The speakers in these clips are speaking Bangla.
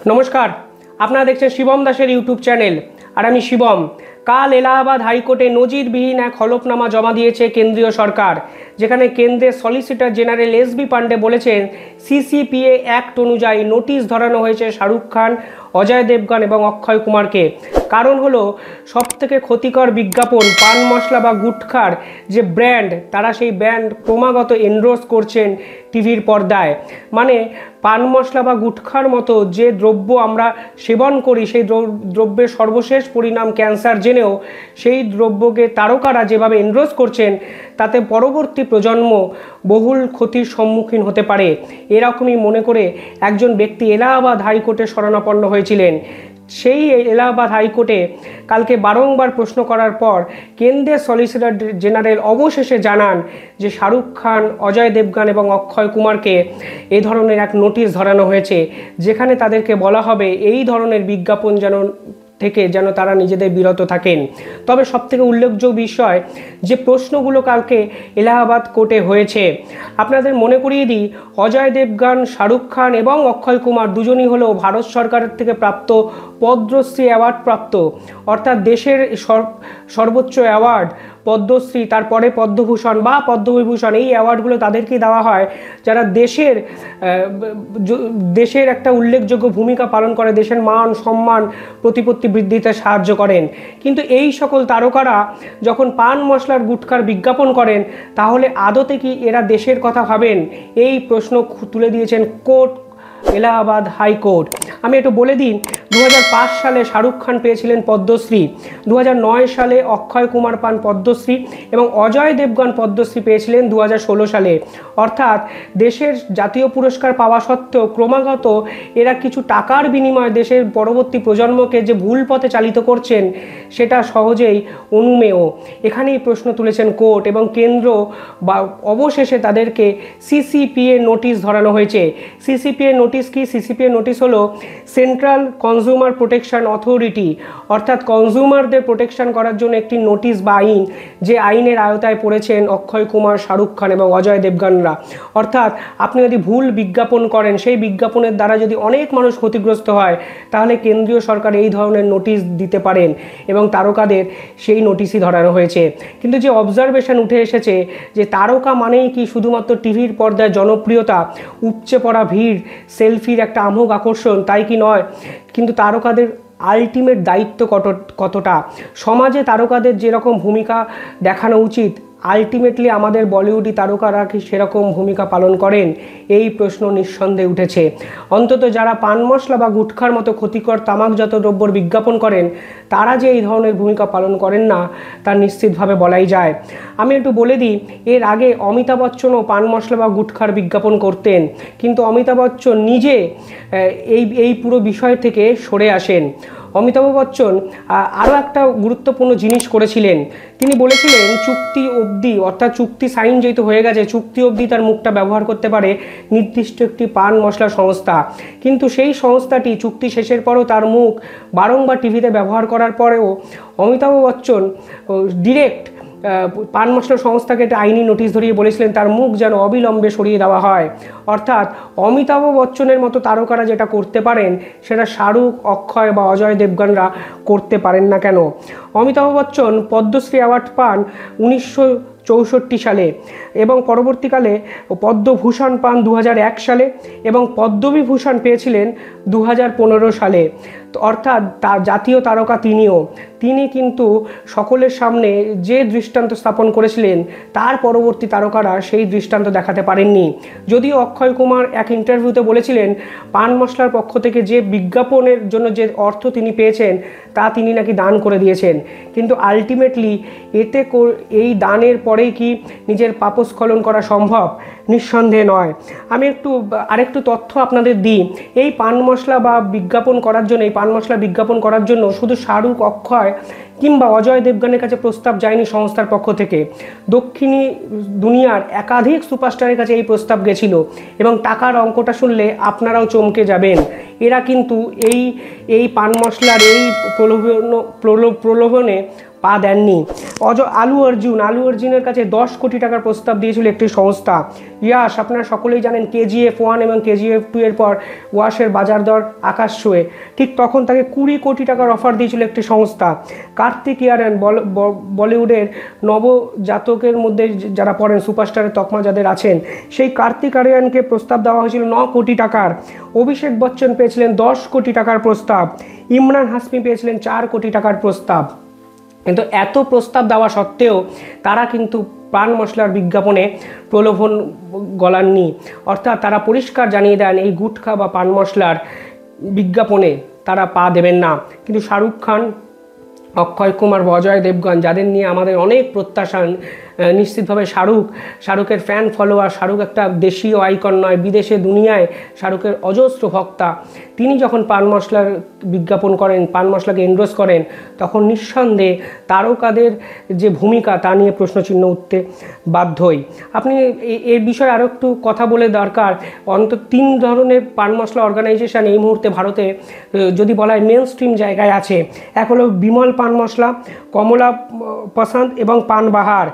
নমস্কার, আপনারা দেখছেন শিবম দাসের ইউটিউব চ্যানেল আর আমি শিবম। কাল এলাহাবাদ হাইকোর্টে নজিরবিহীন এক হলফনামা জমা দিয়েছে কেন্দ্রীয় সরকার, যেখানে কেন্দ্রের সলিসিটর জেনারেল এসবি পান্ডে বলেছেন সিসিপিএ অ্যাক্ট অনুযায়ী নোটিশ ধরানো হয়েছে শাহরুখ খান, অজয় দেবগন এবং অক্ষয় কুমারকে। কারণ হলো সবথেকে ক্ষতিকর বিজ্ঞাপন পান মশলা বা গুটখার যে ব্র্যান্ড, তারা সেই ব্র্যান্ড ক্রমাগত এন্ডোর্স করছেন টিভির পর্দায়। মানে পান মশলা বা গুটখার মতো যে দ্রব্য আমরা সেবন করি, সেই দ্রব্যের সর্বশেষ পরিণাম ক্যান্সার জেনেও সেই দ্রব্যকে তারকারা যেভাবে এন্ডোর্স করছেন, তাতে পরবর্তী প্রজন্ম বহুল ক্ষতির সম্মুখীন হতে পারে। এরকমই মনে করে একজন ব্যক্তি এলাহাবাদ হাইকোর্টে শরণাপন্ন হয়েছিলেন। সেই এলাহাবাদ হাইকোর্টে কালকে বারংবার প্রশ্ন করার পর কেন্দ্রের সলিসিটর জেনারেল অবশেষে জানান যে শাহরুখ খান, অজয় দেবগন এবং অক্ষয় কুমারকে এ ধরনের এক নোটিশ ধরানো হয়েছে, যেখানে তাদেরকে বলা হবে এই ধরনের বিজ্ঞাপন যেন তারা নিজেদের বিরত থাকেন। তবে সবথেকে উল্লেখযোগ্য বিষয় যে প্রশ্নগুলো কালকে এলাহাবাদ কোর্টে হয়েছে, আপনাদের মনে করিয়ে দিই, অজয় দেবগন, শাহরুখ খান এবং অক্ষয় কুমার দুজনই হলো ভারত সরকারের থেকে প্রাপ্ত পদ্মশ্রী অ্যাওয়ার্ড প্রাপ্ত, অর্থাৎ দেশের সর্বোচ্চ অ্যাওয়ার্ড পদ্মশ্রী, তারপরে পদ্মভূষণ বা পদ্মবিভূষণ, এই অ্যাওয়ার্ডগুলো তাদেরকেই দেওয়া হয় যারা দেশের একটা উল্লেখযোগ্য ভূমিকা পালন করে, দেশের মান সম্মান প্রতিপত্তি বৃদ্ধিতে সাহায্য করেন। কিন্তু এই সকল তারকারা যখন পান মশলার গুটখার বিজ্ঞাপন করেন, তাহলে আদতে কি এরা দেশের কথা ভাবেন? এই প্রশ্ন তুলে দিয়েছেন এলাহাবাদ হাইকোর্ট। আমি একটু বলে দিই, 2005 সালে শাহরুখ খান পেয়েছিলেন পদ্মশ্রী, 2009 সালে অক্ষয় কুমার পান পদ্মশ্রী এবং অজয় দেবগন পদ্মশ্রী পেয়েছিলেন 2016 সালে। অর্থাৎ দেশের জাতীয় পুরস্কার পাওয়া সত্ত্বেও ক্রমাগত এরা কিছু টাকার বিনিময়ে দেশের পরবর্তী প্রজন্মকে যে ভুল পথে চালিত করছেন, সেটা সহজেই অনুমেয়। এখানেই প্রশ্ন তুলেছেন কোর্ট এবং কেন্দ্র বা অবশেষে তাদেরকে সিসিপিএ নোটিশ ধরানো হয়েছে। সিসিপিএ নোটিশ কি? সিসিপিএ নোটিশ হলো সেন্ট্রাল কনজিউমার প্রোটেকশন অথরিটি, অর্থাৎ কনজিউমারদের প্রোটেকশন করার জন্য একটি নোটিশ বা আইন, যে আইনের আওতায় পড়েছেন অক্ষয় কুমার, শাহরুখ খান এবং অজয় দেবগনরা। অর্থাৎ আপনি যদি ভুল বিজ্ঞাপন করেন, সেই বিজ্ঞাপনের দ্বারা যদি অনেক মানুষ ক্ষতিগ্রস্ত হয়, তাহলে কেন্দ্রীয় সরকার এই ধরনের নোটিশ দিতে পারেন এবং তারকাদের সেই নোটিশই ধরানো হয়েছে। কিন্তু যে অবজারভেশন উঠে এসেছে যে তারকা মানেই কি শুধুমাত্র টিভির পর্দায় জনপ্রিয়তা, উপচে পড়া ভিড়, সেলফির একটা আমোঘ আকর্ষণ, তাই কি নয়? কিন্তু তারকাদের আলটিমেট দায়িত্ব কতটা? সমাজে তারকাদের যেরকম ভূমিকা দেখানো উচিত, আলটিমেটলি আমাদের বলিউডি তারকারা কি সেরকম ভূমিকা পালন করেন? এই প্রশ্ন নিঃসন্দেহে উঠেছে। অন্তত যারা পান মশলা বা গুটখার মতো ক্ষতিকর তামাকজাত দ্রব্যর বিজ্ঞাপন করেন, তারা যে এই ধরনের ভূমিকা পালন করেন না, তা নিশ্চিতভাবে বলাই যায়। আমি একটু বলে দিই, এর আগে অমিতাভ বচ্চনও পান মশলা বা গুটখার বিজ্ঞাপন করতেন, কিন্তু অমিতাভ বচ্চন নিজে এই পুরো বিষয় থেকে সরে আসেন। অমিতাভ বচ্চন আরও একটা গুরুত্বপূর্ণ জিনিস করেছিলেন। তিনি বলেছিলেন চুক্তি অবধি, অর্থাৎ চুক্তি সাইন যেহেতু হয়ে গেছে, চুক্তি অবধি তার মুখটা ব্যবহার করতে পারে নির্দিষ্ট একটি পান মশলা সংস্থা। কিন্তু সেই সংস্থাটি চুক্তি শেষের পরও তার মুখ বারংবার টিভিতে ব্যবহার করার পরেও অমিতাভ বচ্চন ডিরেক্ট পান মশলা সংস্থাকে একটা আইনি নোটিশ ধরিয়ে বলেছিলেন তার মুখ যেন অবিলম্বে সরিয়ে দেওয়া হয়। অর্থাৎ অমিতাভ বচ্চনের মতো তারকারা যেটা করতে পারেন, সেটা শাহরুখ, অক্ষয় বা অজয় দেবগনরা করতে পারেন না কেন? অমিতাভ বচ্চন পদ্মশ্রী অ্যাওয়ার্ড পান 1964 সালে এবং পরবর্তীকালে পদ্মভূষণ পান 2001 সালে এবং পদ্মবিভূষণ পেয়েছিলেন 2015 সালে। অর্থাৎ জাতীয় তারকা তিনি কিন্তু সকলের সামনে যে দৃষ্টান্ত স্থাপন করেছিলেন, তার পরবর্তী তারকারা সেই দৃষ্টান্ত দেখাতে পারেননি। যদিও অক্ষয় কুমার এক ইন্টারভিউতে বলেছিলেন পান মশলার পক্ষ থেকে যে বিজ্ঞাপনের জন্য যে অর্থ তিনি পেয়েছেন, তা তিনি নাকি দান করে দিয়েছেন। কিন্তু আলটিমেটলি এই দানের পরেই কি নিজের পাপস্খলন করা সম্ভব? নিঃসন্দেহে নয়। আমি আরেকটু তথ্য আপনাদের দিই। এই পান মশলা বা বিজ্ঞাপন করার জন্য, এই পান মশলা বিজ্ঞাপন করার জন্য শুধু শাহরুখ, অক্ষয় কিংবা অজয় দেবগনের কাছে প্রস্তাব যায়নি সংস্থার পক্ষ থেকে। দক্ষিণী দুনিয়ার একাধিক সুপারস্টারের কাছে এই প্রস্তাব গেছিল এবং টাকার অঙ্কটা শুনলে আপনারাও চমকে যাবেন। এরা কিন্তু এই পান মশলার এই প্রলোভনে পা দেননি। আলু অর্জুনের কাছে 10 কোটি টাকার প্রস্তাব দিয়েছিল একটি সংস্থা। ইয়াশ, আপনারা সকলেই জানেন KGF 1 এবং KGF 2 এর পর ওয়াশের বাজার দর আকাশ ছুঁয়ে, ঠিক তখন তাকে 20 কোটি টাকার অফার দিয়েছিল একটি সংস্থা। কার্তিক আরিয়ান, বলিউডের নবজাতকের মধ্যে যারা পড়েন, সুপারস্টারের তকমা যাদের আছেন, সেই কার্তিক আরিয়ানকে প্রস্তাব দেওয়া হয়েছিল 9 কোটি টাকার। অভিষেক বচ্চন পেয়েছিলেন 10 কোটি টাকার প্রস্তাব। ইমরান হাসমি পেয়েছিলেন 4 কোটি টাকার প্রস্তাব। কিন্তু এত প্রস্তাব দেওয়া সত্ত্বেও তারা কিন্তু পান মশলার বিজ্ঞাপনে প্রলোভন গলাননি। অর্থাৎ তারা পরিষ্কার জানিয়ে দেন এই গুটখা বা পান মশলার বিজ্ঞাপনে তারা পা দেবেন না। কিন্তু শাহরুখ খান, অক্ষয় কুমার, অজয় দেবগন, যাদের নিয়ে আমাদের অনেক প্রত্যাশা, নিশ্চিতভাবে শাহরুখের ফ্যান ফলোয়ার, শাহরুখ একটা দেশীয় আইকন নয়, বিদেশে দুনিয়ায় শাহরুখের অজস্র ভক্তা, তিনি যখন পান মশলার বিজ্ঞাপন করেন, পান মশলাকে এন্ডোর্স করেন, তখন নিঃসন্দেহে তারকাদের যে ভূমিকা তা নিয়ে প্রশ্নচিহ্ন উঠতে বাধ্যই। আপনি এর বিষয়ে আরও একটু কথা বলে দরকার। অন্তত 3 ধরনের পান মশলা অর্গানাইজেশন এই মুহূর্তে ভারতে যদি বলা হয় মেন স্ট্রিম জায়গায় আছে। এক হলো বিমল পান মশলা, কমলা পসন্দ এবং পান বাহার।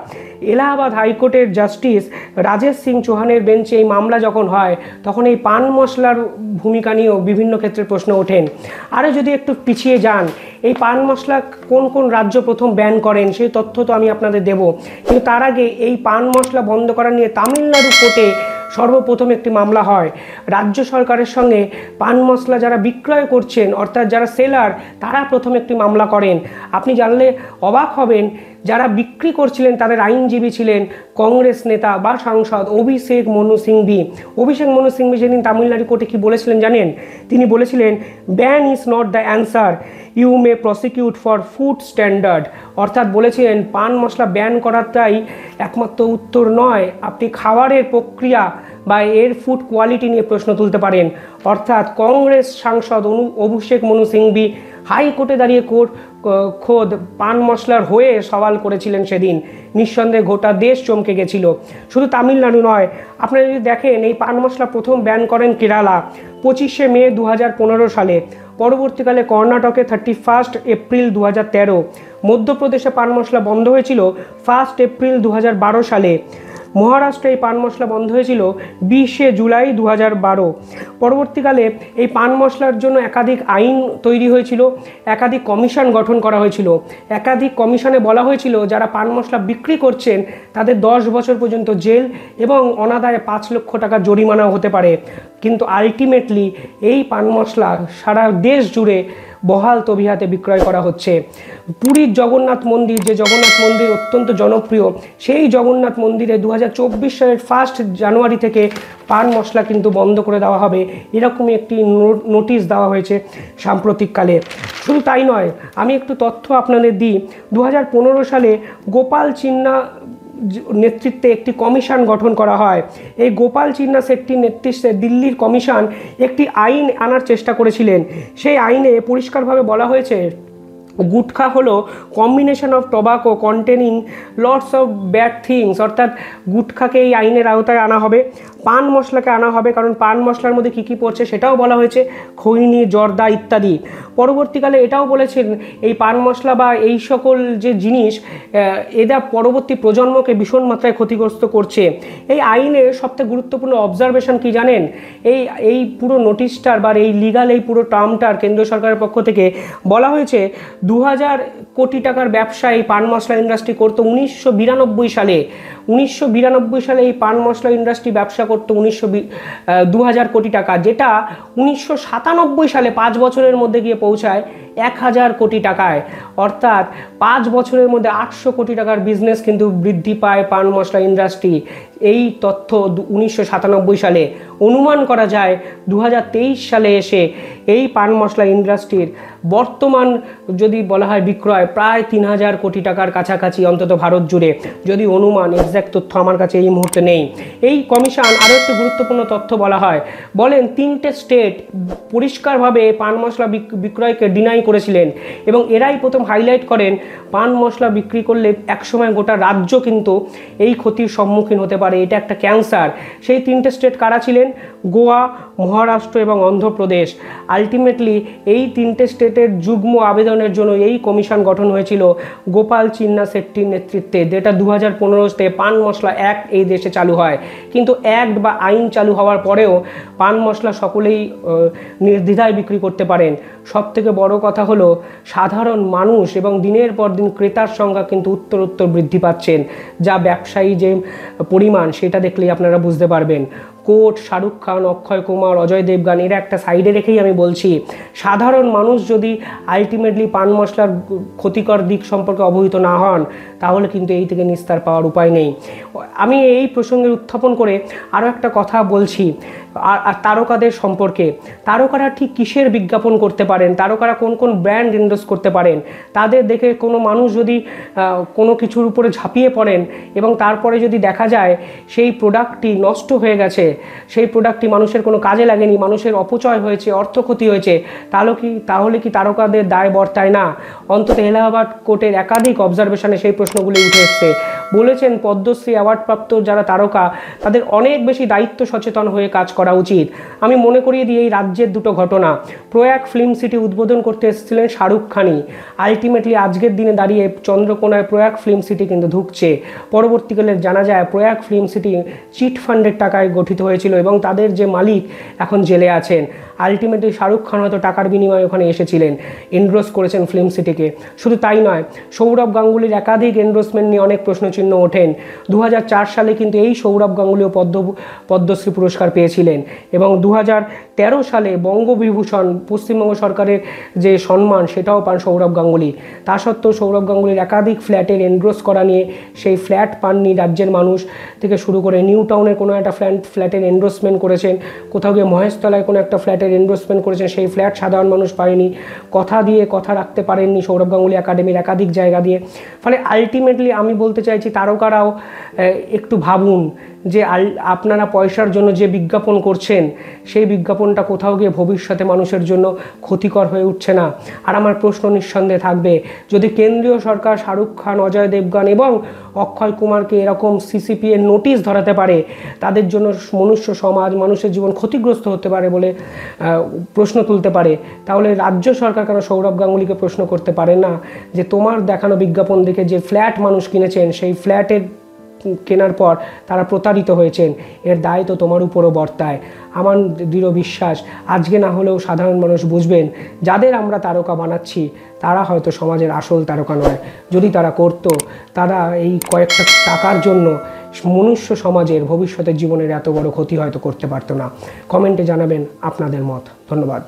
এলাহাবাদ হাইকোর্টের জাস্টিস রাজেশ সিং চৌহানের বেঞ্চে এই মামলা যখন হয়, তখন এই পান মশলার ভূমিকা নিয়েও বিভিন্ন ক্ষেত্রে প্রশ্ন ওঠেন। আরও যদি একটু পিছিয়ে যান, এই পান মশলা কোন কোন রাজ্য প্রথম ব্যান করেন সেই তথ্য তো আমি আপনাদের দেব, কিন্তু তার আগে এই পান মশলা বন্ধ করা নিয়ে তামিলনাড়ু কোর্টে সর্বপ্রথম একটি মামলা হয়। রাজ্য সরকারের সঙ্গে পান মশলা যারা বিক্রয় করছেন, অর্থাৎ যারা সেলার, তারা প্রথম একটি মামলা করেন। আপনি জানলে অবাক হবেন, যারা বিক্রি করছিলেন তাদের আইনজীবী ছিলেন কংগ্রেস নেতা বা সাংসদ অভিষেক মনু সিংভি। অভিষেক মনু সিংভি যেদিন তামিলনাড়ু কোর্টে কী বলেছিলেন জানেন? তিনি বলেছিলেন, ban is not the answer, you may prosecute for food standard. অর্থাৎ বলেছিলেন পান মশলা ব্যান করাটাই একমাত্র উত্তর নয়, আপনি খাবারের প্রক্রিয়া বা এর ফুড কোয়ালিটি নিয়ে প্রশ্ন তুলতে পারেন। অর্থাৎ কংগ্রেস সাংসদ অভিষেক মনু সিংভি হাইকোর্টে দাঁড়িয়ে খোদ পান মশলার হয়ে সওয়াল করেছিলেন সেদিন। নিঃসন্দেহে গোটা দেশ চমকে গেছিল। শুধু তামিলনাড়ু নয়, আপনারা যদি দেখেন এই পান মশলা প্রথম ব্যান করেন কেরালা 25শে মে 2015 সালে। পরবর্তীকালে কর্ণাটকে 31 এপ্রিল 2013। মধ্যপ্রদেশে পান মশলা বন্ধ হয়েছিল 1 এপ্রিল 2012 সালে। মহারাষ্ট্রে এই পান মশলা বন্ধ হয়েছিল 20শে জুলাই 2012। পরবর্তীকালে এই পান মশলার জন্য একাধিক আইন তৈরি হয়েছিল, একাধিক কমিশন গঠন করা হয়েছিল। একাধিক কমিশনে বলা হয়েছিল যারা পান মশলা বিক্রি করছেন তাদের 10 বছর পর্যন্ত জেল এবং অনাদায়ে 5 লক্ষ টাকা জরিমানাও হতে পারে। কিন্তু আলটিমেটলি এই পান মশলা সারা দেশ জুড়ে বহাল তবিহাতে বিক্রয় করা হচ্ছে। পুরীর জগন্নাথ মন্দির, যে জগন্নাথ মন্দির অত্যন্ত জনপ্রিয়, সেই জগন্নাথ মন্দিরে 2024 সালের 1 জানুয়ারি থেকে পান মশলা কিন্তু বন্ধ করে দেওয়া হবে, এরকমই একটি নোটিশ দেওয়া হয়েছে সাম্প্রতিককালে। শুধু তাই নয়, আমি একটু তথ্য আপনাদের দিই। 2015 সালে গোপাল চিন্না নেতৃত্বে একটি কমিশন গঠন করা হয়। এই গোপাল চিন্না শেট্টির নেতৃত্বে দিল্লির কমিশন একটি আইন আনার চেষ্টা করেছিলেন। সেই আইনে পরিষ্কারভাবে বলা হয়েছে গুটখা হলো combination of tobacco containing lots of bad things. অর্থাৎ গুটখাকে এই আইনের আওতায় আনা হবে, পান মশলাকে আনা হবে, কারণ পান মশলার মধ্যে কী কী পড়ছে সেটাও বলা হয়েছে, খৈনি, জর্দা ইত্যাদি। পরবর্তীকালে এটাও বলেছেন এই পান মশলা বা এই সকল যে জিনিস এরা পরবর্তী প্রজন্মকে ভীষণ মাত্রায় ক্ষতিগ্রস্ত করছে। এই আইনের সবথেকে গুরুত্বপূর্ণ অবজারভেশন কি জানেন? এই পুরো নোটিশটার বা এই লিগাল এই পুরো টার্মটার কেন্দ্রীয় সরকারের পক্ষ থেকে বলা হয়েছে 2000 কোটি টাকার ব্যবসা এই পান মশলা ইন্ডাস্ট্রি করতো 1992 সালে। 1992 সালে এই পান মশলা ইন্ডাস্ট্রি ব্যবসা করতো 2000 কোটি টাকা, যেটা 1997 সালে 5 বছরের মধ্যে গিয়ে পৌঁছায় 1000 কোটি টাকায়। অর্থাৎ 5 বছরের মধ্যে 800 কোটি টাকার বিজনেস কিন্তু বৃদ্ধি পায় পান মশলা ইন্ডাস্ট্রি। এই তথ্য 1997 সালে। অনুমান করা যায় 2023 সালে এসে এই পান মশলা ইন্ডাস্ট্রির বর্তমান যদি বলা হয় বিক্রয় প্রায় 3000 কোটি টাকার কাছাকাছি অন্তত ভারত জুড়ে, যদি অনুমান, এক্স্যাক্ট তথ্য আমার কাছে এই মুহূর্তে নেই। এই কমিশন আরও একটি গুরুত্বপূর্ণ তথ্য বলা হয়, বলেন 3টে স্টেট পরিষ্কারভাবে পান মশলা বিক্রয়কে ডিনাই করেছিলেন এবং এরাই প্রথম হাইলাইট করেন পান মশলা বিক্রি করলে একসময় গোটা রাজ্য কিন্তু এই ক্ষতির সম্মুখীন হতে পারে, এটা একটা ক্যান্সার। সেই তিনটে স্টেট কারা ছিলেন? গোয়া, মহারাষ্ট্র এবং অন্ধ্রপ্রদেশ। আলটিমেটলি এই তিনটে স্টেটের যুগ্ম আবেদনের জন্য এই কমিশন গঠন হয়েছিল গোপাল চিন্না শেট্টির নেতৃত্বে, যেটা 2015-তে পান মশলা অ্যাক্ট এই দেশে চালু হয়। কিন্তু অ্যাক্ট বা আইন চালু হওয়ার পরেও পান মশলা সকলেই নির্দ্বিধায় বিক্রি করতে পারেন। সবথেকে বড় কথা হলো সাধারণ মানুষ এবং দিনের পর দিন ক্রেতার সংখ্যা কিন্তু উত্তরোত্তর বৃদ্ধি পাচ্ছেন, যা ব্যবসায়ী যে পরিমাণ সেটা দেখলেই আপনারা বুঝতে পারবেন। কোট, শাহরুখ খান, অক্ষয় কুমার, অজয় দেবগান এরা একটা সাইডে রেখেই আমি বলছি, সাধারণ মানুষ যদি আলটিমেটলি পান মশলার ক্ষতিকর দিক সম্পর্কে অবহিত না হন তাহলে কিন্তু এই থেকে নিস্তার পাওয়ার উপায় নেই। আমি এই প্রসঙ্গে উত্থাপন করে আরও একটা কথা বলছি আর তারকাদের সম্পর্কে। তারকারা ঠিক কিসের বিজ্ঞাপন করতে পারেন, তারকারা কোন কোন ব্র্যান্ড এন্ডোর্স করতে পারেন, তাদের দেখে কোনো মানুষ যদি কোনো কিছুর উপরে ঝাঁপিয়ে পড়েন এবং তারপরে যদি দেখা যায় সেই প্রোডাক্টটি নষ্ট হয়ে গেছে, সেই প্রোডাক্টটি মানুষের কোনো কাজে লাগেনি, মানুষের অপচয় হয়েছে, অর্থ ক্ষতি হয়েছে, তাহলে কি তারকাদের দায় বর্তায় না? অন্তত এলাহাবাদ কোর্টের একাধিক অবজারভেশনে সেই প্রশ্নগুলি উঠে এসছে। বলেছেন পদ্মশ্রী অ্যাওয়ার্ডপ্রাপ্ত যারা তারকা তাদের অনেক বেশি দায়িত্ব সচেতন হয়ে কাজ করা উচিত। আমি মনে করিয়ে দিই এই রাজ্যের দুটো ঘটনা। প্রয়াগ ফিল্ম সিটি উদ্বোধন করতে এসেছিলেন শাহরুখ খানই, আলটিমেটলি আজকের দিনে দাঁড়িয়ে চন্দ্রকোনায় প্রয়াগ ফিল্ম সিটি কিন্তু ঢুকছে। পরবর্তীকালে জানা যায় প্রয়াগ ফিল্ম সিটি চিট ফান্ডের টাকায় গঠিত হয়েছিল এবং তাদের যে মালিক এখন জেলে আছেন। আলটিমেটলি শাহরুখ খান হয়তো টাকার বিনিময়ে ওখানে এসেছিলেন, এন্ডোর্স করেছেন ফিল্ম সিটিকে। শুধু তাই নয়, সৌরভ গাঙ্গুলির একাধিক এন্ডোর্সমেন্ট নিয়ে অনেক প্রশ্নচিহ্ন ওঠেন। 2004 সালে কিন্তু এই সৌরভ গাঙ্গুলিও পদ্মশ্রী পুরস্কার পেয়েছিলেন এবং 2013 সালে বঙ্গবিভূষণ পশ্চিমবঙ্গ সরকারের যে সম্মান সেটাও পান সৌরভ গাঙ্গুলি। তা সত্ত্বেও সৌরভ গাঙ্গুলির একাধিক ফ্ল্যাটের এন্ডোর্স করা নিয়ে সেই ফ্ল্যাট পাননি রাজ্যের মানুষ থেকে শুরু করে নিউ টাউনের কোনো একটা ফ্ল্যাটের এন্ডোর্সমেন্ট করেছেন, কোথাও গিয়ে মহেশতলায় কোনো একটা ফ্ল্যাটের এন্ডোর্সমেন্ট করেছেন, সেই ফ্ল্যাট সাধারণ মানুষ পায়নি, কথা দিয়ে কথা রাখতে পারেননি সৌরভ গাঙ্গুলি একাডেমির একাধিক জায়গা দিয়ে। ফলে আলটিমেটলি আমি বলতে চাইছি তারকারাও একটু ভাবুন যে আপনারা পয়সার জন্য যে বিজ্ঞাপন করছেন সেই বিজ্ঞাপনটা কোথাও গিয়ে ভবিষ্যতে মানুষের জন্য ক্ষতিকর হয়ে উঠছে না। আর আমার প্রশ্ন নিঃসন্দেহে থাকবে, যদি কেন্দ্রীয় সরকার শাহরুখ খান, অজয় দেবগান এবং অক্ষয় কুমারকে এরকম সিসিপি এর নোটিশ ধরাতে পারে, তাদের জন্য মনুষ্য সমাজ, মানুষের জীবন ক্ষতিগ্রস্ত হতে পারে বলে প্রশ্ন তুলতে পারে, তাহলে রাজ্য সরকার কেন সৌরভ গাঙ্গুলিকে প্রশ্ন করতে পারে না যে তোমার দেখানো বিজ্ঞাপন দেখে যে ফ্ল্যাট মানুষ কিনেছেন সেই ফ্ল্যাটের কেনার পর তারা প্রতারিত হয়েছেন, এর দায় তো তোমার উপরও বর্তায়। আমার দৃঢ় বিশ্বাস আজকে না হলেও সাধারণ মানুষ বুঝবেন যাদের আমরা তারকা বানাচ্ছি তারা হয়তো সমাজের আসল তারকা নয়। যদি তারা করতো, তারা এই কয়েকটা টাকার জন্য মনুষ্য সমাজের ভবিষ্যতের জীবনের এত বড় ক্ষতি হয়তো করতে পারতো না। কমেন্টে জানাবেন আপনাদের মত। ধন্যবাদ।